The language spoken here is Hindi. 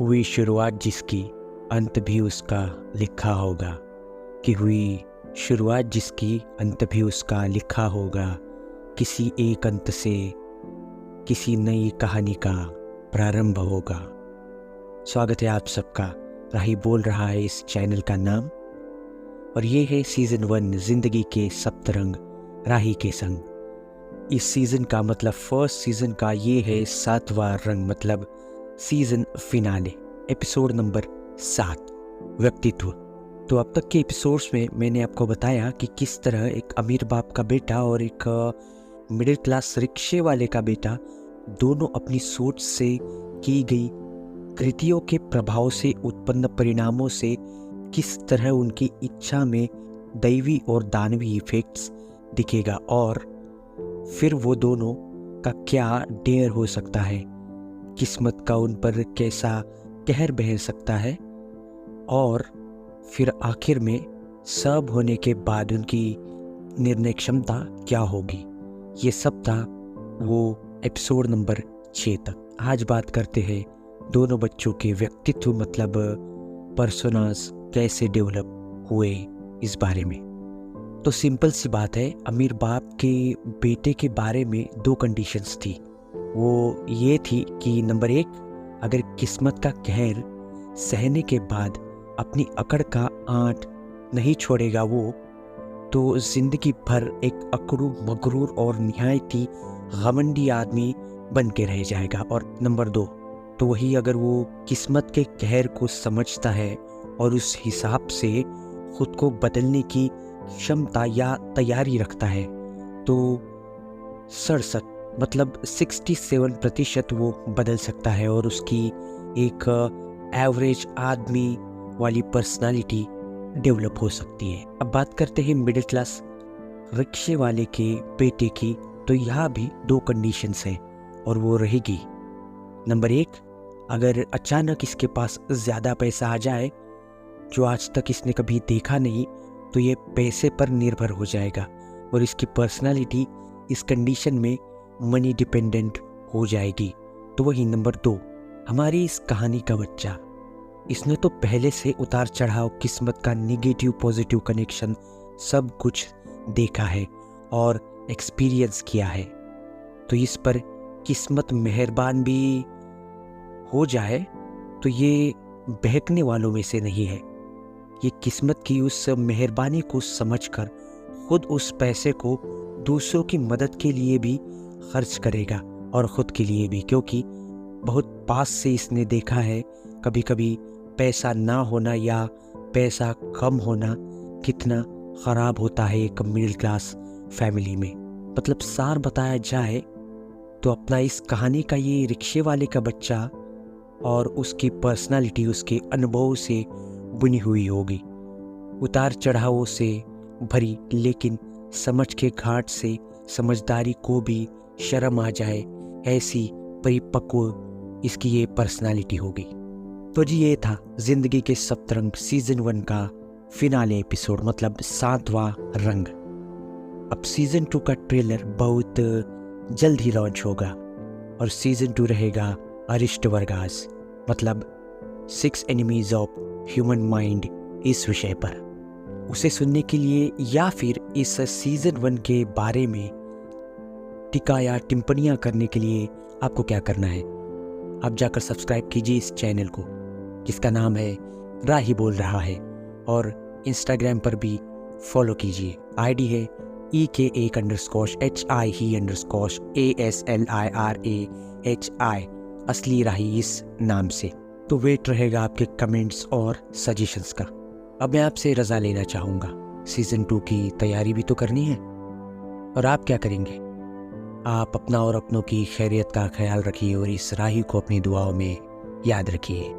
हुई शुरुआत जिसकी अंत भी उसका लिखा होगा, कि हुई शुरुआत जिसकी अंत भी उसका लिखा होगा। किसी एक अंत से किसी नई कहानी का प्रारंभ होगा। स्वागत है आप सबका। राही बोल रहा है इस चैनल का नाम, और ये है सीज़न 1 ज़िंदगी के सप्तरंग राही के संग। इस सीज़न का मतलब फर्स्ट सीज़न का ये है 7वां रंग, मतलब सीज़न फिनाले, एपिसोड नंबर 7, व्यक्तित्व। तो अब तक के एपिसोड्स में मैंने आपको बताया कि किस तरह एक अमीर बाप का बेटा और एक मिडिल क्लास रिक्शे वाले का बेटा दोनों अपनी सोच से की गई कृतियों के प्रभाव से उत्पन्न परिणामों से किस तरह उनकी इच्छा में दैवी और दानवी इफेक्ट्स दिखेगा, और फिर वो दोनों का क्या डेयर हो सकता है, किस्मत का उन पर कैसा कहर बह सकता है, और फिर आखिर में सब होने के बाद उनकी निर्णय क्षमता क्या होगी। ये सब था वो एपिसोड नंबर 6 तक। आज बात करते हैं दोनों बच्चों के व्यक्तित्व, मतलब पर्सोनास कैसे डेवलप हुए इस बारे में। तो सिंपल सी बात है, अमीर बाप के बेटे के बारे में 2 कंडीशंस थी। वो ये थी कि नंबर 1, अगर किस्मत का कहर सहने के बाद अपनी अकड़ का आंट नहीं छोड़ेगा वो, तो जिंदगी भर एक अकड़ू मगरूर और निहायत ही घमंडी आदमी बन के रह जाएगा। और नंबर 2, तो वही अगर वो किस्मत के कहर को समझता है और उस हिसाब से खुद को बदलने की क्षमता या तैयारी रखता है, तो 67 मतलब 67% वो बदल सकता है और उसकी एक एवरेज आदमी वाली पर्सनालिटी डेवलप हो सकती है। अब बात करते हैं मिडिल क्लास रिक्शे वाले के बेटे की। तो यहाँ भी 2 कंडीशंस हैं और वो रहेगी। नंबर 1, अगर अचानक इसके पास ज़्यादा पैसा आ जाए जो आज तक इसने कभी देखा नहीं, तो ये पैसे पर निर्भर हो जाएगा और इसकी पर्सनालिटी इस कंडीशन में मनी डिपेंडेंट हो जाएगी। तो वही नंबर 2, हमारी इस कहानी का बच्चा, इसने तो पहले से उतार चढ़ाव, किस्मत का निगेटिव पॉजिटिव कनेक्शन सब कुछ देखा है और एक्सपीरियंस किया है। तो इस पर किस्मत मेहरबान भी हो जाए तो ये बहकने वालों में से नहीं है। ये किस्मत की उस मेहरबानी को समझकर खुद उस पैसे को दूसरों की मदद के लिए भी खर्च करेगा और ख़ुद के लिए भी, क्योंकि बहुत पास से इसने देखा है कभी कभी पैसा ना होना या पैसा कम होना कितना ख़राब होता है एक मिडिल क्लास फैमिली में। मतलब सार बताया जाए तो अपना इस कहानी का ये रिक्शे वाले का बच्चा और उसकी पर्सनालिटी उसके अनुभव से बुनी हुई होगी, उतार चढ़ावों से भरी, लेकिन समझ के घाट से समझदारी को भी शर्म आ जाए ऐसी परिपक्व इसकी ये पर्सनालिटी होगी। तो जी ये था जिंदगी के सप्तरंग सीज़न 1 का फिनाले एपिसोड, मतलब 7वां रंग। अब सीज़न 2 का ट्रेलर बहुत जल्द ही लॉन्च होगा और सीज़न 2 रहेगा अरिष्ट वर्गास, मतलब 6 एनिमीज ऑफ ह्यूमन माइंड इस विषय पर। उसे सुनने के लिए या फिर इस सीज़न 1 के बारे में टीका या टिप्पणियाँ करने के लिए आपको क्या करना है, आप जाकर सब्सक्राइब कीजिए इस चैनल को जिसका नाम है राही बोल रहा है, और इंस्टाग्राम पर भी फॉलो कीजिए। आईडी है EKA_HIHE_ASLIRAHI, असली राही इस नाम से। तो वेट रहेगा आपके कमेंट्स और सजेशंस का। अब मैं आपसे रज़ा लेना चाहूँगा, सीज़न 2 की तैयारी भी तो करनी है। और आप क्या करेंगे? आप अपना और अपनों की खैरियत का ख्याल रखिए और इस राही को अपनी दुआओं में याद रखिए।